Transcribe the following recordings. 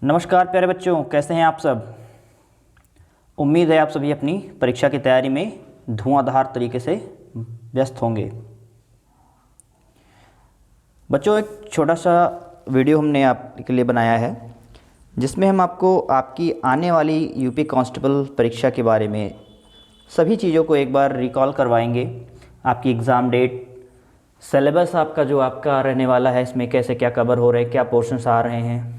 नमस्कार प्यारे बच्चों, कैसे हैं आप सब। उम्मीद है आप सभी अपनी परीक्षा की तैयारी में धुआंधार तरीके से व्यस्त होंगे। बच्चों, एक छोटा सा वीडियो हमने आपके लिए बनाया है जिसमें हम आपको आपकी आने वाली यूपी कांस्टेबल परीक्षा के बारे में सभी चीज़ों को एक बार रिकॉल करवाएंगे। आपकी एग्ज़ाम डेट, सिलेबस आपका जो आपका रहने वाला है, इसमें कैसे क्या कवर हो रहे हैं, क्या पोर्शंस आ रहे हैं,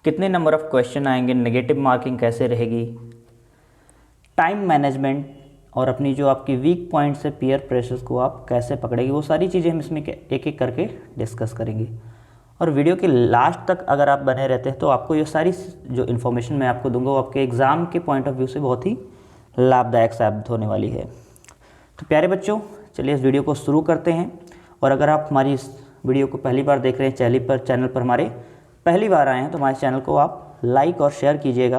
कितने नंबर ऑफ़ क्वेश्चन आएंगे, नेगेटिव मार्किंग कैसे रहेगी, टाइम मैनेजमेंट और अपनी जो आपकी वीक पॉइंट्स है पीयर प्रेशर्स को आप कैसे पकड़ेंगे, वो सारी चीज़ें हम इसमें एक एक करके डिस्कस करेंगे। और वीडियो के लास्ट तक अगर आप बने रहते हैं तो आपको ये सारी जो इन्फॉर्मेशन मैं आपको दूंगा वो आपके एग्ज़ाम के पॉइंट ऑफ व्यू से बहुत ही लाभदायक साबित होने वाली है। तो प्यारे बच्चों, चलिए इस वीडियो को शुरू करते हैं। और अगर आप हमारी इस वीडियो को पहली बार देख रहे हैं, चैनल पर हमारे पहली बार आए हैं, तो हमारे चैनल को आप लाइक और शेयर कीजिएगा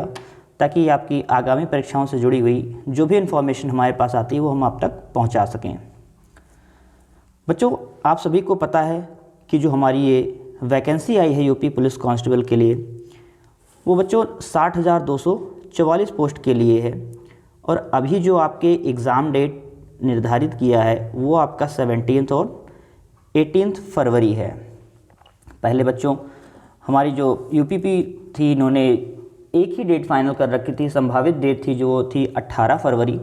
ताकि आपकी आगामी परीक्षाओं से जुड़ी हुई जो भी इन्फॉर्मेशन हमारे पास आती है वो हम आप तक पहुंचा सकें। बच्चों, आप सभी को पता है कि जो हमारी ये वैकेंसी आई है यूपी पुलिस कांस्टेबल के लिए, वो बच्चों 60,244 पोस्ट के लिए है। और अभी जो आपके एग्ज़ाम डेट निर्धारित किया है वो आपका 17 और 18 फरवरी है। पहले बच्चों हमारी जो यूपीपी थी, इन्होंने एक ही डेट फाइनल कर रखी थी, संभावित डेट थी जो थी 18 फरवरी।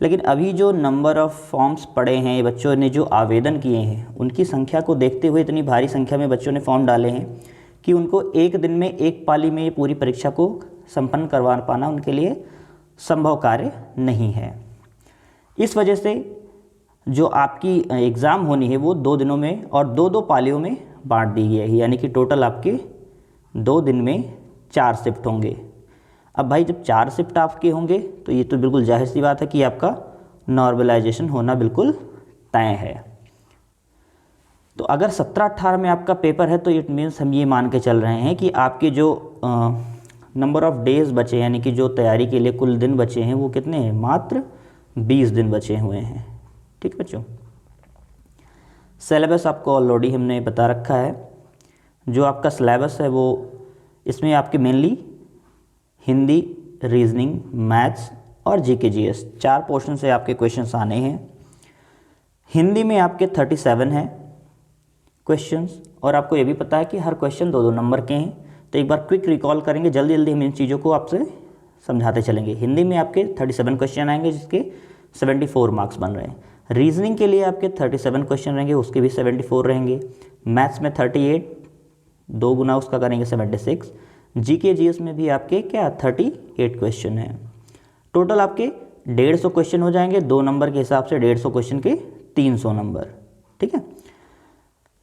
लेकिन अभी जो नंबर ऑफ़ फॉर्म्स पड़े हैं, बच्चों ने जो आवेदन किए हैं उनकी संख्या को देखते हुए इतनी भारी संख्या में बच्चों ने फॉर्म डाले हैं कि उनको एक दिन में एक पाली में ये पूरी परीक्षा को संपन्न करवा पाना उनके लिए संभव कार्य नहीं है। इस वजह से जो आपकी एग्ज़ाम होनी है वो 2 दिनों में और 2-2 पालियों में बांट दी गई है, यानी कि टोटल आपके 2 दिन में 4 शिफ्ट होंगे। अब भाई जब 4 शिफ्ट आपके होंगे तो ये तो बिल्कुल जाहिर सी बात है कि आपका नॉर्मलाइजेशन होना बिल्कुल तय है। तो अगर 17-18 में आपका पेपर है तो इट मीन्स हम ये मान के चल रहे हैं कि आपके जो नंबर ऑफ़ डेज़ बचे, यानी कि जो तैयारी के लिए कुल दिन बचे हैं वो कितने हैं, मात्र 20 दिन बचे हुए हैं। ठीक बच्चों, सिलेबस आपको ऑलरेडी हमने बता रखा है। जो आपका सिलेबस है वो इसमें आपके मेनली हिंदी, रीजनिंग, मैथ्स और जीके जीएस 4 पोर्शन से आपके क्वेश्चंस आने हैं। हिंदी में आपके 37 हैं क्वेश्चंस, और आपको ये भी पता है कि हर क्वेश्चन 2-2 नंबर के हैं। तो एक बार क्विक रिकॉल करेंगे, जल्दी जल्दी हम इन चीज़ों को आपसे समझाते चलेंगे। हिंदी में आपके 37 क्वेश्चन आएंगे जिसके 74 मार्क्स बन रहे हैं। रीजनिंग के लिए आपके 37 क्वेश्चन रहेंगे, उसके भी 74 रहेंगे। मैथ्स में 38, 2 गुना उसका करेंगे 76। जीके जीएस में भी आपके क्या 38 क्वेश्चन हैं। टोटल आपके 150 क्वेश्चन हो जाएंगे, 2 नंबर के हिसाब से 150 क्वेश्चन के 300 नंबर। ठीक है,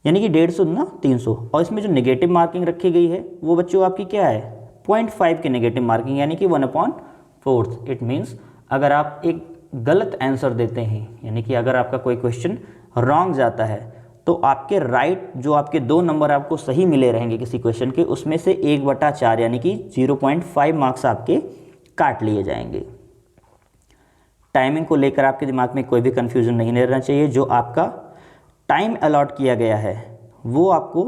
यानी कि 150 ना 300। और इसमें जो नेगेटिव मार्किंग रखी गई है वो बच्चों आपकी क्या है, 0.5 की नेगेटिव मार्किंग, यानी कि 1/4। इट मीन्स अगर आप एक गलत आंसर देते हैं, यानी कि अगर आपका कोई क्वेश्चन रॉन्ग जाता है तो आपके राइट जो आपके 2 नंबर आपको सही मिले रहेंगे किसी क्वेश्चन के, उसमें से 1/4 यानी कि 0.5 मार्क्स आपके काट लिए जाएंगे। टाइमिंग को लेकर आपके दिमाग में कोई भी कन्फ्यूजन नहीं रहना चाहिए। जो आपका टाइम अलॉट किया गया है वो आपको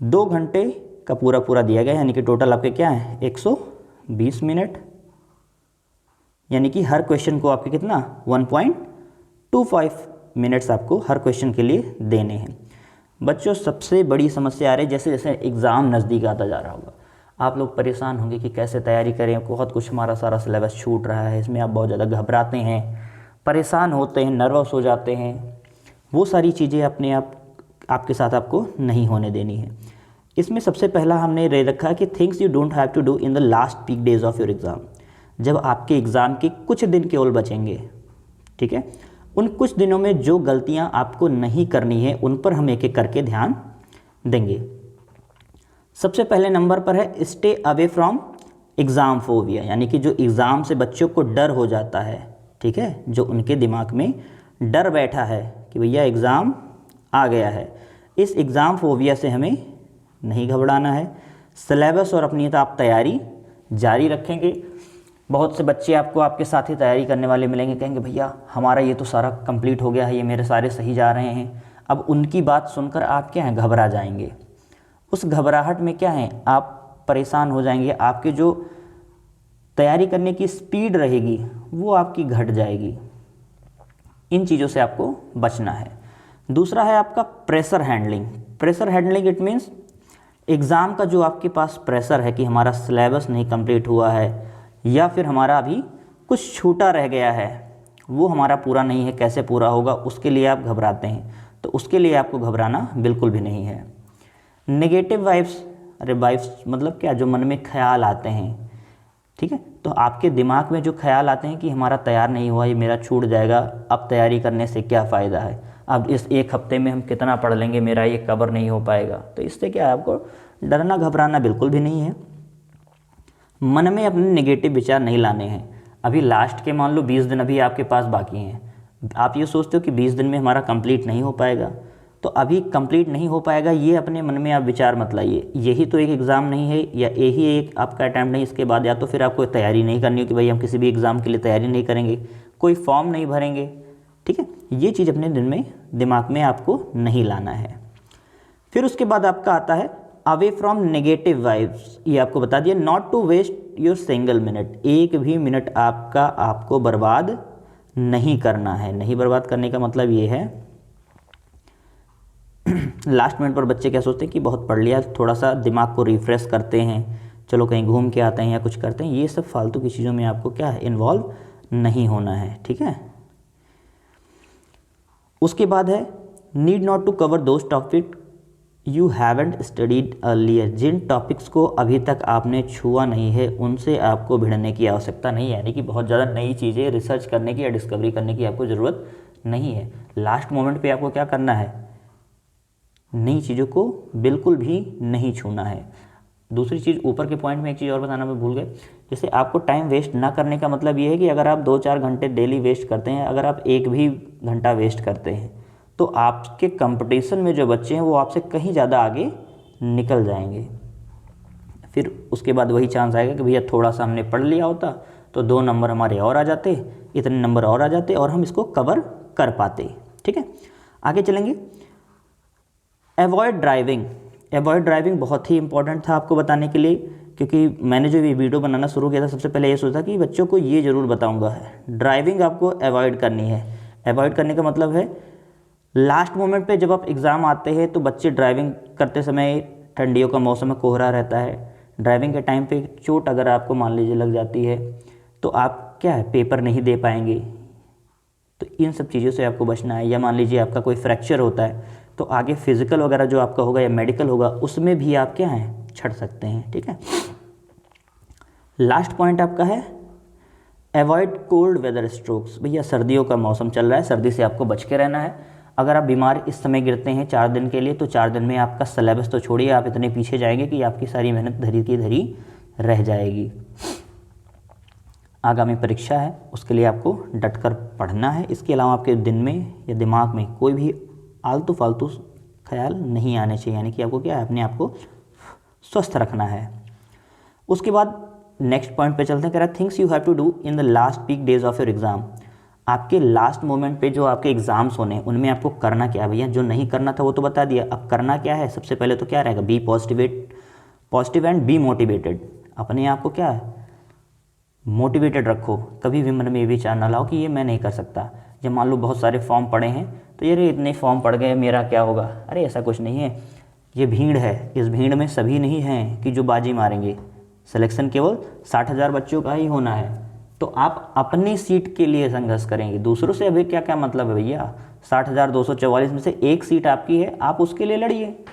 2 घंटे का पूरा दिया गया है, यानी कि टोटल आपके क्या है 120 मिनट, यानी कि हर क्वेश्चन को आपके कितना 1.25 मिनट्स आपको हर क्वेश्चन के लिए देने हैं। बच्चों, सबसे बड़ी समस्या आ रही है जैसे जैसे एग्ज़ाम नज़दीक आता जा रहा होगा, आप लोग परेशान होंगे कि कैसे तैयारी करें, बहुत कुछ हमारा सारा सिलेबस छूट रहा है। इसमें आप बहुत ज़्यादा घबराते हैं, परेशान होते हैं, नर्वस हो जाते हैं। वो सारी चीज़ें अपने आपके साथ आपको नहीं होने देनी है। इसमें सबसे पहला हमने ले रखा है कि things you don't have to do in the last peak days of your exam. जब आपके एग्ज़ाम के कुछ दिन केवल बचेंगे, ठीक है, उन कुछ दिनों में जो गलतियां आपको नहीं करनी है उन पर हम एक एक करके ध्यान देंगे। सबसे पहले नंबर पर है stay away from exam phobia, यानी कि जो एग्ज़ाम से बच्चों को डर हो जाता है, ठीक है, जो उनके दिमाग में डर बैठा है कि भैया एग्ज़ाम आ गया है, इस एग्ज़ाम फोबिया से हमें नहीं घबराना है। सिलेबस और अपनी आप तैयारी जारी रखेंगे। बहुत से बच्चे आपको आपके साथ ही तैयारी करने वाले मिलेंगे, कहेंगे भैया हमारा ये तो सारा कंप्लीट हो गया है, ये मेरे सारे सही जा रहे हैं। अब उनकी बात सुनकर आप क्या हैं, घबरा जाएंगे। उस घबराहट में क्या है, आप परेशान हो जाएंगे, आपकी जो तैयारी करने की स्पीड रहेगी वो आपकी घट जाएगी। इन चीज़ों से आपको बचना है। दूसरा है आपका pressure handling. Pressure handling it means exam का जो आपके पास प्रेशर है कि हमारा सिलेबस नहीं कंप्लीट हुआ है या फिर हमारा अभी कुछ छूटा रह गया है, वो हमारा पूरा नहीं है, कैसे पूरा होगा, उसके लिए आप घबराते हैं। तो उसके लिए आपको घबराना बिल्कुल भी नहीं है। नेगेटिव वाइब्स, अरे वाइब्स मतलब क्या, जो मन में ख्याल आते हैं, ठीक है, तो आपके दिमाग में जो ख्याल आते हैं कि हमारा तैयार नहीं हुआ, ये मेरा छूट जाएगा, अब तैयारी करने से क्या फ़ायदा है, अब इस एक हफ्ते में हम कितना पढ़ लेंगे, मेरा ये कवर नहीं हो पाएगा। तो इससे क्या है, आपको डरना घबराना बिल्कुल भी नहीं है। मन में अपने नेगेटिव विचार नहीं लाने हैं। अभी लास्ट के मान लो 20 दिन अभी आपके पास बाकी हैं, आप ये सोचते हो कि 20 दिन में हमारा कंप्लीट नहीं हो पाएगा, तो अभी कंप्लीट नहीं हो पाएगा ये अपने मन में आप विचार मत लाइए। यही तो एक एग्ज़ाम नहीं है या यही एक आपका अटैम्प्ट नहीं, इसके बाद या तो फिर आपको तैयारी नहीं करनी हो कि भाई हम किसी भी एग्ज़ाम के लिए तैयारी नहीं करेंगे, कोई फॉर्म नहीं भरेंगे, ठीक है। ये चीज़ अपने दिमाग में आपको नहीं लाना है। फिर उसके बाद आपका आता है अवे फ्रॉम नेगेटिव वाइब्स। ये आपको बता दिया, not to waste your single minute. एक भी मिनट आपको बर्बाद नहीं करना है। नहीं बर्बाद करने का मतलब ये है, लास्ट मिनट पर बच्चे क्या सोचते हैं कि बहुत पढ़ लिया, थोड़ा सा दिमाग को रिफ्रेश करते हैं, चलो कहीं घूम के आते हैं या कुछ करते हैं। ये सब फालतू की चीज़ों में आपको क्या है, इन्वॉल्व नहीं होना है, ठीक है। उसके बाद है need not to cover those topic you haven't studied earlier. जिन टॉपिक्स को अभी तक आपने छुआ नहीं है उनसे आपको भिड़ने की आवश्यकता नहीं है, यानी कि बहुत ज़्यादा नई चीज़ें रिसर्च करने की या डिस्कवरी करने की आपको ज़रूरत नहीं है। लास्ट मोमेंट पे आपको क्या करना है, नई चीज़ों को बिल्कुल भी नहीं छूना है। दूसरी चीज़, ऊपर के पॉइंट में एक चीज़ और बताना मैं भूल गए, जैसे आपको टाइम वेस्ट ना करने का मतलब ये है कि अगर आप 2-4 घंटे डेली वेस्ट करते हैं, अगर आप एक भी घंटा वेस्ट करते हैं तो आपके कंपटीशन में जो बच्चे हैं वो आपसे कहीं ज़्यादा आगे निकल जाएंगे। फिर उसके बाद वही चांस आएगा कि भैया थोड़ा सा हमने पढ़ लिया होता तो 2 नंबर हमारे और आ जाते, इतने नंबर और आ जाते और हम इसको कवर कर पाते, ठीक है। आगे चलेंगे। Avoid driving. अवॉइड ड्राइविंग बहुत ही इंपॉर्टेंट था आपको बताने के लिए, क्योंकि मैंने जो ये वीडियो बनाना शुरू किया था सबसे पहले ये सोचा कि बच्चों को ये ज़रूर बताऊंगा, ड्राइविंग आपको अवॉइड करनी है। अवॉइड करने का मतलब है लास्ट मोमेंट पे जब आप एग्ज़ाम आते हैं तो बच्चे ड्राइविंग करते समय, ठंडियों का मौसम है, कोहरा रहता है, ड्राइविंग के टाइम पे चोट अगर आपको मान लीजिए लग जाती है तो आप क्या है, पेपर नहीं दे पाएंगे। तो इन सब चीज़ों से आपको बचना है। या मान लीजिए आपका कोई फ्रैक्चर होता है तो आगे फिजिकल वगैरह जो आपका होगा या मेडिकल होगा उसमें भी आप क्या हैं, छड़ सकते हैं, ठीक है। लास्ट पॉइंट आपका है अवॉइड कोल्ड वेदर स्ट्रोक्स। भैया सर्दियों का मौसम चल रहा है, सर्दी से आपको बच के रहना है। अगर आप बीमार इस समय गिरते हैं 4 दिन के लिए तो 4 दिन में आपका सिलेबस तो छोड़िए, आप इतने पीछे जाएंगे कि आपकी सारी मेहनत धरी की धरी रह जाएगी। आगामी परीक्षा है उसके लिए आपको डटकर पढ़ना है। इसके अलावा आपके दिन में या दिमाग में कोई भी आलतू फालतू ख्याल नहीं आने चाहिए, यानी कि आपको क्या है, अपने आप को स्वस्थ रखना है। उसके बाद नेक्स्ट पॉइंट पे चलते हैं, कह रहा है things you have to do in the last peak days of your exam. आपके लास्ट मोमेंट पे जो आपके एग्जाम्स होने हैं उनमें आपको करना क्या है। भैया जो नहीं करना था वो तो बता दिया, अब करना क्या है। सबसे पहले तो क्या रहेगा, be positive and be motivated. अपने आप को क्या है, मोटिवेटेड रखो। कभी भी मन में ये विचार ना लाओ कि ये मैं नहीं कर सकता। जब मान लो बहुत सारे फॉर्म पड़े हैं तो ये इतने फॉर्म पड़ गए, मेरा क्या होगा। अरे ऐसा कुछ नहीं है, ये भीड़ है, इस भीड़ में सभी नहीं हैं कि जो बाजी मारेंगे। सिलेक्शन केवल 60,000 बच्चों का ही होना है, तो आप अपनी सीट के लिए संघर्ष करेंगे। दूसरों से अभी क्या क्या मतलब है भैया, 60,244 में से एक सीट आपकी है, आप उसके लिए लड़िए,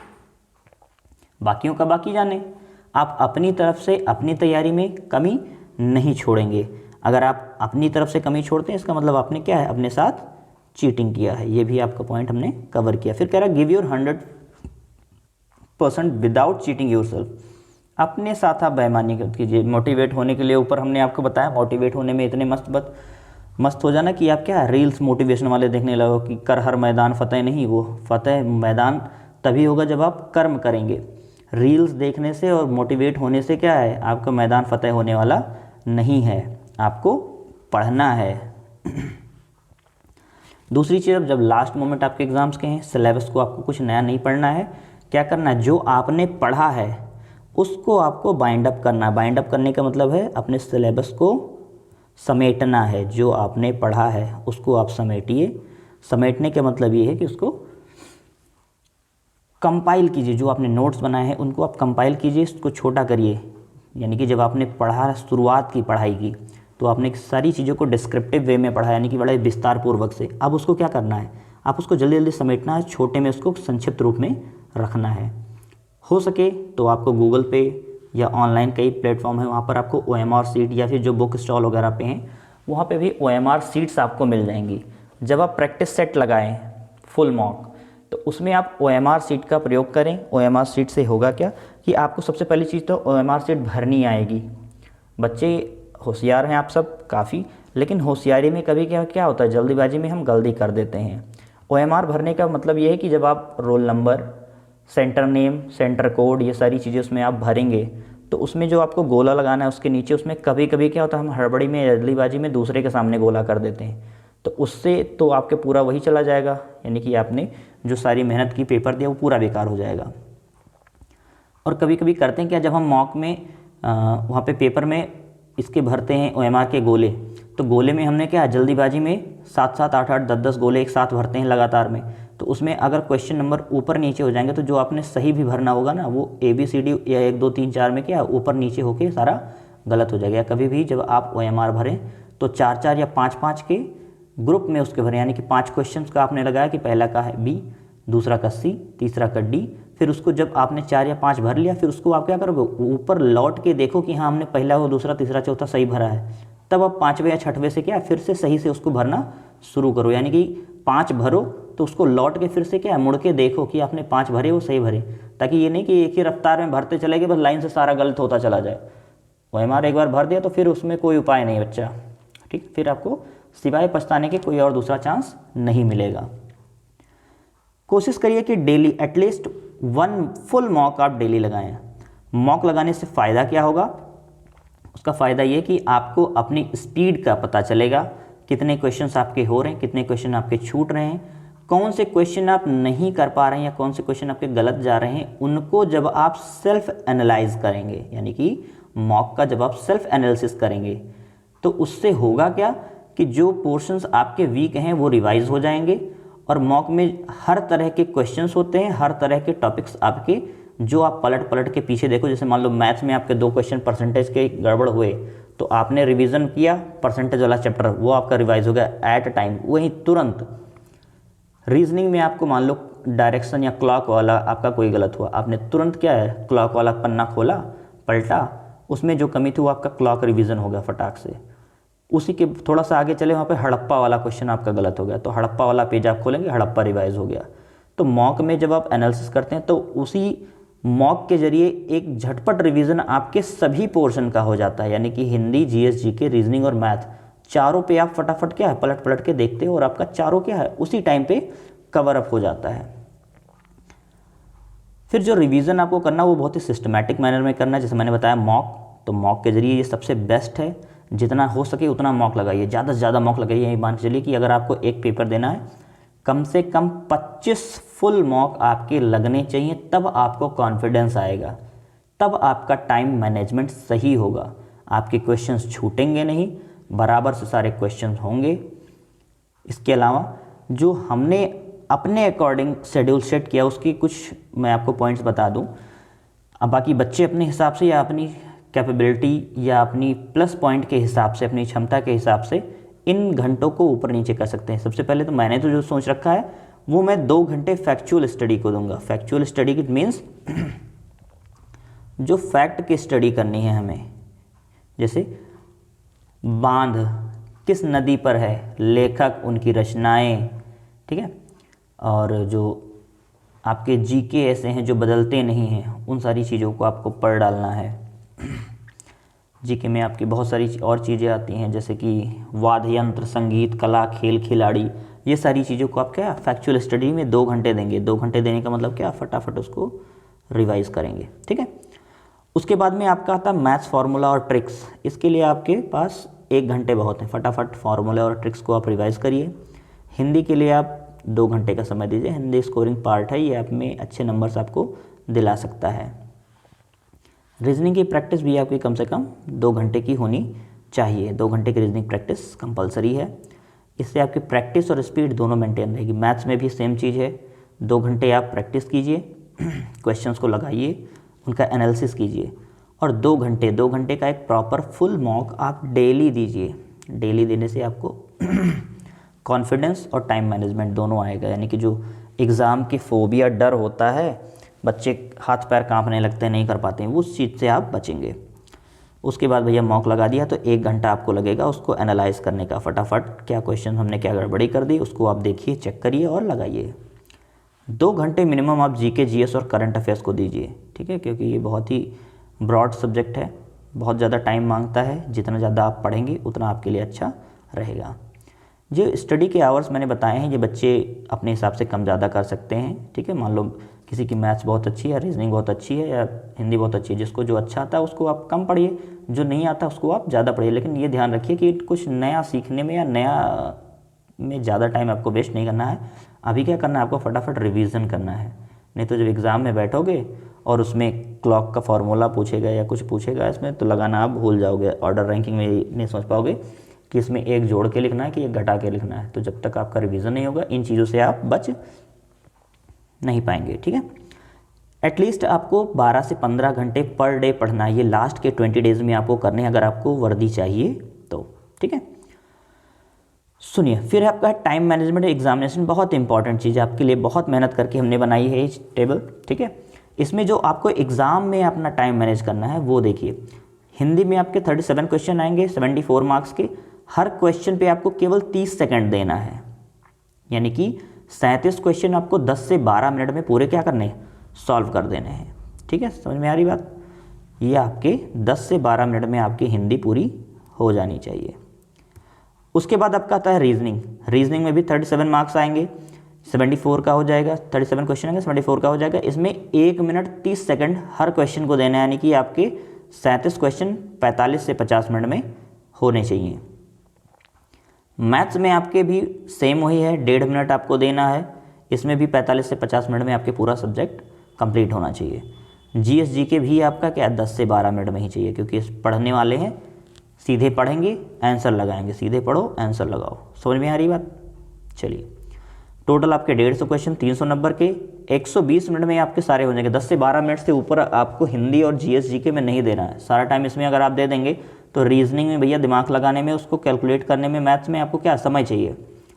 बाकियों का बाकी जाने। आप अपनी तरफ से अपनी तैयारी में कमी नहीं छोड़ेंगे। अगर आप अपनी तरफ से कमी छोड़ते हैं इसका मतलब आपने क्या है, अपने साथ चीटिंग किया है। ये भी आपका पॉइंट हमने कवर किया। फिर कह रहा है give your 100% without cheating yourself. अपने साथ आप बेईमानी कीजिए। मोटिवेट होने के लिए ऊपर हमने आपको बताया, मोटिवेट होने में इतने मस्त हो जाना कि आप क्या रील्स मोटिवेशन वाले देखने लगो कि कर हर मैदान फतेह नहीं। वो फतेह मैदान तभी होगा जब आप कर्म करेंगे। रील्स देखने से और मोटिवेट होने से क्या है, आपका मैदान फतेह होने वाला नहीं है, आपको पढ़ना है। दूसरी चीज़, जब लास्ट मोमेंट आपके एग्जाम्स के हैं, सिलेबस को आपको कुछ नया नहीं पढ़ना है, क्या करना है, जो आपने पढ़ा है उसको आपको बाइंड अप करना है। बाइंड अप करने का मतलब है अपने सिलेबस को समेटना है। जो आपने पढ़ा है उसको आप समेटिए। समेटने का मतलब ये है कि उसको कंपाइल कीजिए। जो आपने नोट्स बनाए हैं उनको आप कंपाइल कीजिए, उसको छोटा करिए। यानी कि जब आपने पढ़ा, शुरुआत की पढ़ाई की, तो आपने सारी चीज़ों को डिस्क्रिप्टिव वे में पढ़ा, यानी कि बड़े विस्तार पूर्वक से। अब उसको क्या करना है, आप उसको जल्दी जल्दी समेटना है, छोटे में उसको संक्षिप्त रूप में रखना है। हो सके तो आपको गूगल पे या ऑनलाइन कई प्लेटफॉर्म है, वहाँ पर आपको OMR शीट या फिर जो बुक स्टॉल वगैरह पे हैं वहाँ पे भी OMR शीट्स आपको मिल जाएंगी। जब आप प्रैक्टिस सेट लगाएं फुल मॉक, तो उसमें आप OMR शीट का प्रयोग करें। OMR शीट से होगा क्या कि आपको सबसे पहली चीज़ तो OMR शीट भरनी आएगी। बच्चे होशियार हैं आप सब काफ़ी, लेकिन होशियारी में कभी क्या क्या होता है, जल्दीबाजी में हम गलती कर देते हैं। OMR भरने का मतलब ये है कि जब आप roll number, centre name, centre code, ये सारी चीज़ें उसमें आप भरेंगे, तो उसमें जो आपको गोला लगाना है उसके नीचे, उसमें कभी कभी क्या होता है, हम हड़बड़ी में, जल्दीबाजी में दूसरे के सामने गोला कर देते हैं, तो उससे तो आपके पूरा वही चला जाएगा, यानी कि आपने जो सारी मेहनत की पेपर दिया वो पूरा बेकार हो जाएगा। और कभी कभी करते हैं क्या, जब हम मॉक में वहाँ पे पेपर में इसके भरते हैं OMR के गोले, तो गोले में हमने क्या जल्दीबाजी में 7-7, 8-8, 10-10 गोले एक साथ भरते हैं लगातार में, तो उसमें अगर क्वेश्चन नंबर ऊपर नीचे हो जाएंगे तो जो आपने सही भी भरना होगा ना, वो ABCD या 1 2 3 4 में क्या ऊपर नीचे होके सारा गलत हो जाएगा। कभी भी जब आप OMR भरें तो 4-4 या 5-5 के ग्रुप में उसके भरें, यानी कि 5 क्वेश्चन का आपने लगाया कि पहला का है B, दूसरा का C, तीसरा का D। फिर उसको जब आपने 4 या 5 भर लिया, फिर उसको आप क्या करोगे, ऊपर लौट के देखो कि हाँ हमने पहला वो दूसरा तीसरा चौथा सही भरा है, तब आप 5वें या 6वें से क्या फिर से सही से उसको भरना शुरू करो। यानी कि 5 भरो तो उसको लौट के फिर से क्या मुड़ के देखो कि आपने 5 भरे वो सही भरे, ताकि ये नहीं कि एक ही रफ्तार में भरते चले गए, बस लाइन से सारा गलत होता चला जाए। OMR एक बार भर दिया तो फिर उसमें कोई उपाय नहीं बच्चा, ठीक। फिर आपको सिवाय पछताने के कोई और दूसरा चांस नहीं मिलेगा। कोशिश करिए कि डेली एटलीस्ट 1 फुल मॉक आप डेली लगाएं। मॉक लगाने से फ़ायदा क्या होगा, उसका फ़ायदा ये कि आपको अपनी स्पीड का पता चलेगा, कितने क्वेश्चंस आपके हो रहे हैं, कितने क्वेश्चन आपके छूट रहे हैं, कौन से क्वेश्चन आप नहीं कर पा रहे हैं या कौन से क्वेश्चन आपके गलत जा रहे हैं। उनको जब आप सेल्फ एनालाइज करेंगे, यानी कि मॉक का जब आप सेल्फ एनालिसिस करेंगे, तो उससे होगा क्या कि जो पोर्शंस आपके वीक हैं वो रिवाइज हो जाएंगे। और मॉक में हर तरह के क्वेश्चंस होते हैं, हर तरह के टॉपिक्स आपके, जो आप पलट पलट के पीछे देखो। जैसे मान लो मैथ्स में आपके 2 क्वेश्चन परसेंटेज के गड़बड़ हुए, तो आपने रिवीजन किया परसेंटेज वाला चैप्टर, वो आपका रिवाइज हो गया एट टाइम, वहीं तुरंत। रीजनिंग में आपको मान लो डायरेक्शन या क्लॉक वाला आपका कोई गलत हुआ, आपने तुरंत क्या है क्लॉक वाला पन्ना खोला, पलटा, उसमें जो कमी थी वो आपका क्लॉक रिवीजन हो गया फटाक से। उसी के थोड़ा सा आगे चले, वहाँ पे हड़प्पा वाला क्वेश्चन आपका गलत हो गया, तो हड़प्पा वाला पेज आप खोलेंगे, हड़प्पा रिवाइज हो गया। तो मॉक में जब आप एनालिसिस करते हैं तो उसी मॉक के जरिए एक झटपट रिवीजन आपके सभी पोर्शन का हो जाता है, यानी कि हिंदी, GS, GK, रीजनिंग और मैथ, चारों पे आप फटाफट क्या है पलट पलट के देखते हो और आपका चारों क्या है उसी टाइम पे कवर अप हो जाता है। फिर जो रिवीजन आपको करना वो बहुत ही सिस्टमैटिक मैनर में करना है। जैसे मैंने बताया मॉक, तो मॉक के जरिए ये सबसे बेस्ट है। जितना हो सके उतना मॉक लगाइए, ज़्यादा से ज़्यादा मॉक लगाइए। ये मान के चलिए कि अगर आपको एक पेपर देना है, कम से कम 25 फुल मॉक आपके लगने चाहिए, तब आपको कॉन्फिडेंस आएगा, तब आपका टाइम मैनेजमेंट सही होगा, आपके क्वेश्चंस छूटेंगे नहीं, बराबर से सारे क्वेश्चंस होंगे। इसके अलावा जो हमने अपने अकॉर्डिंग शेड्यूल सेट किया उसकी कुछ मैं आपको पॉइंट्स बता दूं। अब बाकी बच्चे अपने हिसाब से या अपनी कैपेबिलिटी या अपनी प्लस पॉइंट के हिसाब से, अपनी क्षमता के हिसाब से इन घंटों को ऊपर नीचे कर सकते हैं। सबसे पहले तो मैंने तो जो सोच रखा है वो मैं 2 घंटे फैक्चुअल स्टडी को दूंगा। फैक्चुअल स्टडी की मीन्स जो फैक्ट की स्टडी करनी है हमें, जैसे बांध किस नदी पर है, लेखक, उनकी रचनाएं, ठीक है, और जो आपके GK ऐसे हैं जो बदलते नहीं हैं, उन सारी चीज़ों को आपको पढ़ डालना है। GK में आपकी बहुत सारी और चीज़ें आती हैं, जैसे कि वाद्य यंत्र, संगीत, कला, खेल, खिलाड़ी, ये सारी चीज़ों को आप क्या फैक्चुअल स्टडी में 2 घंटे देंगे। 2 घंटे देने का मतलब क्या, फटाफट उसको रिवाइज करेंगे, ठीक है। उसके बाद में आपका आता है मैथ्स फार्मूला और ट्रिक्स। इसके लिए आपके पास 1 घंटे बहुत हैं, फटाफट फार्मूला और ट्रिक्स को आप रिवाइज करिए। हिंदी के लिए आप 2 घंटे का समय दीजिए। हिंदी स्कोरिंग पार्ट है, ये आप में अच्छे नंबर्स आपको दिला सकता है। रीजनिंग की प्रैक्टिस भी आपकी कम से कम 2 घंटे की होनी चाहिए। 2 घंटे की रीजनिंग प्रैक्टिस कंपलसरी है। इससे आपकी प्रैक्टिस और स्पीड दोनों मेंटेन रहेगी। मैथ्स में भी सेम चीज़ है, 2 घंटे आप प्रैक्टिस कीजिए, क्वेश्चंस को लगाइए, उनका एनालिसिस कीजिए, और 2 घंटे का एक प्रॉपर फुल मॉक आप डेली दीजिए। डेली देने से आपको कॉन्फिडेंस और टाइम मैनेजमेंट दोनों आएगा। यानी कि जो एग्ज़ाम की फोबिया, डर होता है, बच्चे हाथ पैर कांपने लगते हैं, नहीं कर पाते हैं, उस चीज़ से आप बचेंगे। उसके बाद भैया मॉक लगा दिया तो 1 घंटा आपको लगेगा उसको एनालाइज करने का। फटाफट क्या क्वेश्चन हमने क्या गड़बड़ी कर दी उसको आप देखिए, चेक करिए और लगाइए। 2 घंटे मिनिमम आप जीके, जीएस और करंट अफेयर्स को दीजिए, ठीक है, क्योंकि ये बहुत ही ब्रॉड सब्जेक्ट है, बहुत ज़्यादा टाइम मांगता है। जितना ज़्यादा आप पढ़ेंगे उतना आपके लिए अच्छा रहेगा। जो स्टडी के आवर्स मैंने बताए हैं, ये बच्चे अपने हिसाब से कम ज़्यादा कर सकते हैं, ठीक है। मान लो किसी की मैथ्स बहुत अच्छी है, रीजनिंग बहुत अच्छी है, या हिंदी बहुत अच्छी है, जिसको जो अच्छा आता है उसको आप कम पढ़िए, जो नहीं आता उसको आप ज़्यादा पढ़िए। लेकिन ये ध्यान रखिए कि कुछ नया सीखने में या नया में ज़्यादा टाइम आपको वेस्ट नहीं करना है। अभी क्या करना है, आपको फटाफट रिवीजन करना है। नहीं तो जब एग्ज़ाम में बैठोगे और उसमें क्लॉक का फार्मूला पूछेगा या कुछ पूछेगा इसमें, तो लगाना आप भूल जाओगे। ऑर्डर रैंकिंग में नहीं समझ पाओगे कि इसमें एक जोड़ के लिखना है कि एक घटा के लिखना है। तो जब तक आपका रिवीजन नहीं होगा इन चीज़ों से आप बच नहीं पाएंगे, ठीक है। एटलीस्ट आपको 12 से 15 घंटे पर डे पढ़ना है। ये लास्ट के 20 डेज़ में आपको करने हैं, अगर आपको वर्दी चाहिए तो, ठीक है। सुनिए, फिर आपका टाइम मैनेजमेंट एग्जामिनेशन, बहुत इंपॉर्टेंट चीज़ है आपके लिए, बहुत मेहनत करके हमने बनाई है ये टेबल, ठीक है। इसमें जो आपको एग्ज़ाम में अपना टाइम मैनेज करना है वो देखिए। हिंदी में आपके 37 क्वेश्चन आएंगे 74 मार्क्स के। हर क्वेश्चन पे आपको केवल 30 सेकंड देना है, यानी कि 37 क्वेश्चन आपको 10 से 12 मिनट में पूरे क्या करने हैं, सॉल्व कर देने हैं, ठीक है। समझ में आ रही बात? ये आपके 10 से 12 मिनट में आपकी हिंदी पूरी हो जानी चाहिए। उसके बाद आपका आता है रीजनिंग। रीजनिंग में भी 37 मार्क्स आएंगे, 74 का हो जाएगा, 37 क्वेश्चन आएंगे, 74 का हो जाएगा। इसमें 1 मिनट 30 सेकंड हर क्वेश्चन को देना है, यानी कि आपके 37 क्वेश्चन 45 से 50 मिनट में होने चाहिए। मैथ्स में आपके भी सेम वही है, 1.5 मिनट आपको देना है। इसमें भी 45 से 50 मिनट में आपके पूरा सब्जेक्ट कंप्लीट होना चाहिए। जीएस जीके भी आपका क्या 10 से 12 मिनट में ही चाहिए, क्योंकि पढ़ने वाले हैं, सीधे पढ़ेंगे आंसर लगाएंगे, सीधे पढ़ो आंसर लगाओ। समझ में आ रही बात? चलिए, टोटल आपके 150 क्वेश्चन 300 नंबर के 120 मिनट में आपके सारे हो जाएंगे। 10 से 12 मिनट से ऊपर आपको हिंदी और जीएस जीके में नहीं देना है। सारा टाइम इसमें अगर आप दे देंगे तो रीजनिंग में भैया दिमाग लगाने में, उसको कैलकुलेट करने में, मैथ्स में आपको क्या समय चाहिए,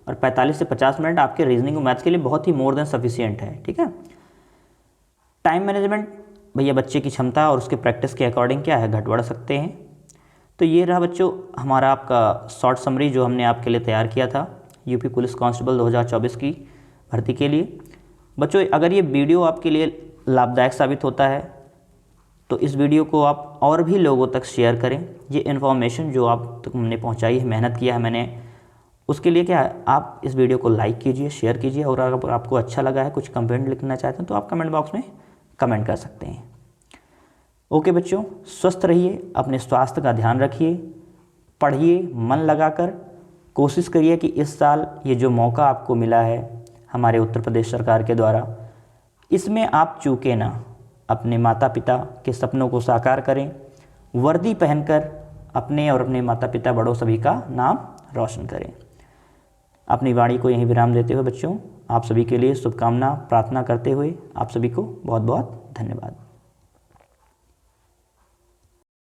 और 45 से 50 मिनट आपके रीजनिंग और मैथ्स के लिए बहुत ही मोर देन सफिशिएंट है, ठीक है। टाइम मैनेजमेंट भैया बच्चे की क्षमता और उसके प्रैक्टिस के अकॉर्डिंग क्या है, घट बढ़ सकते हैं। तो ये रहा बच्चों हमारा आपका शॉर्ट समरी जो हमने आपके लिए तैयार किया था यूपी पुलिस कांस्टेबल 2024 की भर्ती के लिए। बच्चों अगर ये वीडियो आपके लिए लाभदायक साबित होता है तो इस वीडियो को आप और भी लोगों तक शेयर करें। ये इन्फॉर्मेशन जो आप तक हमने पहुंचाई है, मेहनत किया है मैंने, उसके लिए क्या है, आप इस वीडियो को लाइक कीजिए, शेयर कीजिए, और अगर आपको अच्छा लगा है, कुछ कमेंट लिखना चाहते हैं तो आप कमेंट बॉक्स में कमेंट कर सकते हैं। ओके बच्चों, स्वस्थ रहिए, अपने स्वास्थ्य का ध्यान रखिए, पढ़िए मन लगाकर। कोशिश करिए कि इस साल ये जो मौका आपको मिला है हमारे उत्तर प्रदेश सरकार के द्वारा, इसमें आप चूके ना, अपने माता पिता के सपनों को साकार करें, वर्दी पहनकर अपने और अपने माता पिता बड़ों सभी का नाम रोशन करें। अपनी वाणी को यहीं विराम देते हुए बच्चों, आप सभी के लिए शुभकामना प्रार्थना करते हुए आप सभी को बहुत बहुत धन्यवाद।